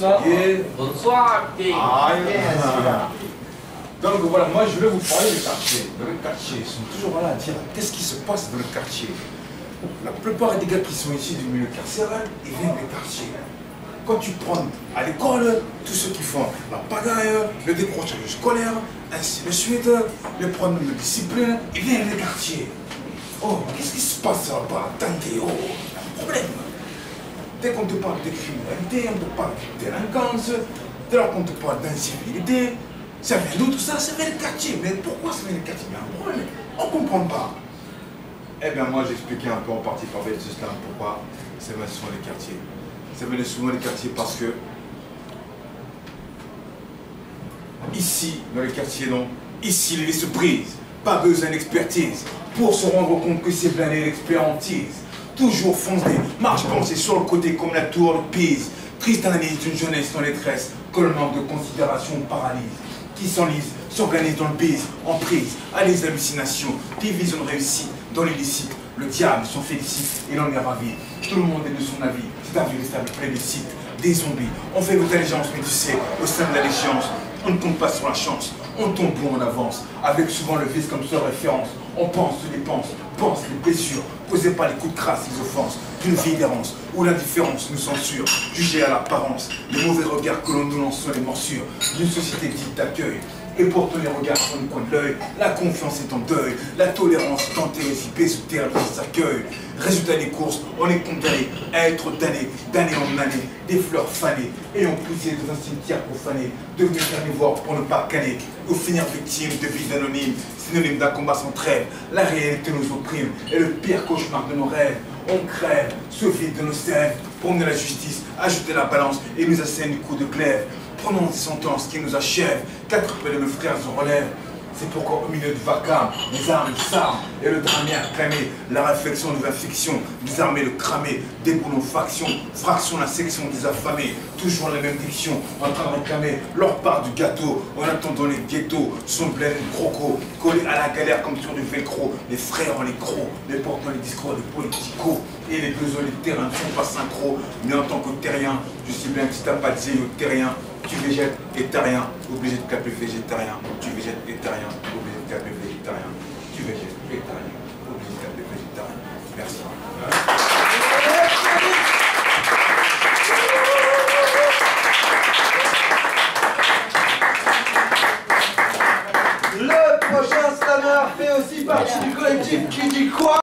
Bonsoir. Bonsoir, King. Donc voilà, moi je vais vous parler du quartier. Dans le quartier, ils sont toujours là à dire qu'est-ce qui se passe dans le quartier. La plupart des gars qui sont ici du milieu carcéral, ils viennent des quartiers. Quand tu prends à l'école, tous ceux qui font la pagaille, le décrochage scolaire, ainsi de suite, les problèmes de discipline, ils viennent des quartiers. Oh, qu'est-ce qui se passe là-bas? Attendez, oh, il y a un problème. Dès qu'on te parle de criminalité, on te parle de délinquance, dès lors qu'on te parle d'incivilité, ça vient d'où tout ça? Ça vient des quartiers. Mais pourquoi ça vient des quartiers? Il y a un problème. On ne comprend pas. Eh bien, moi, j'expliquais un peu en partie par le système pourquoi ça vient souvent des quartiers. Ça vient souvent des quartiers parce que ici, dans les quartiers, non, ici, les se brisent. Pas besoin d'expertise pour se rendre compte que c'est blindé l'expérimentise. Toujours foncé, marche pensée sur le côté comme la tour de Pise. Triste analyse d'une jeunesse en détresse que le manque de considération paralyse. Qui s'enlise, s'organise dans le bise, en prise, à les hallucinations, qui visent une réussite dans l'illicite. Le diable s'en félicite et l'on est ravi. Tout le monde est de son avis, c'est un véritable plébiscite. Des zombies, on fait votre allégeance, mais tu sais, au sein de l'allégeance, on ne compte pas sur la chance, on tombe bon en avance, avec souvent le vice comme seule référence. On pense, se dépense, pense les blessures, causées par les coups de crasse, les offenses, d'une vie d'errance, où l'indifférence nous censure, jugée à l'apparence, les mauvais regards que l'on nous lance sur les morsures, d'une société dite d'accueil. Et pourtant les regards sont le coin de l'œil, la confiance est en deuil, la tolérance est entérécipée sous terre qui s'accueille. Résultat des courses, on est condamné à être damné, d'année en année, des fleurs fanées, ayant poussé dans un cimetière profané, devenir carnivore pour ne pas caler, ou finir victime de vies anonymes, synonyme d'un combat sans trêve. La réalité nous opprime, et le pire cauchemar de nos rêves. On crève, se vide de nos sèves, promener la justice, ajouter la balance et nous assène du coup de glaive. Prenons des sentences qui nous achèvent, quatre peu de mes frères se relèvent. C'est pourquoi au milieu du vacarme, les armes s'arment et le drame est acclamé. La réflexion devient fiction, des armées le cramer, déboulons faction, fraction la section des affamés. Toujours la même diction, en train de réclamer leur part du gâteau. En attendant les ghettos, sont pleins de crocos, collés à la galère comme sur du velcro. Les frères en les crocs, les portant les discours des politicos. Et les besoins des terrains ne sont pas synchro, mais en tant que terrien, je sais bien que si t'as pas de zélo terrien, tu végètes et t'as rien, obligé de taper végétarien. Tu végètes et t'as rien, obligé de taper végétarien. Tu végètes et t'as rien, obligé de taper végétarien. Merci. Le prochain slammer fait aussi partie du collectif qui dit quoi?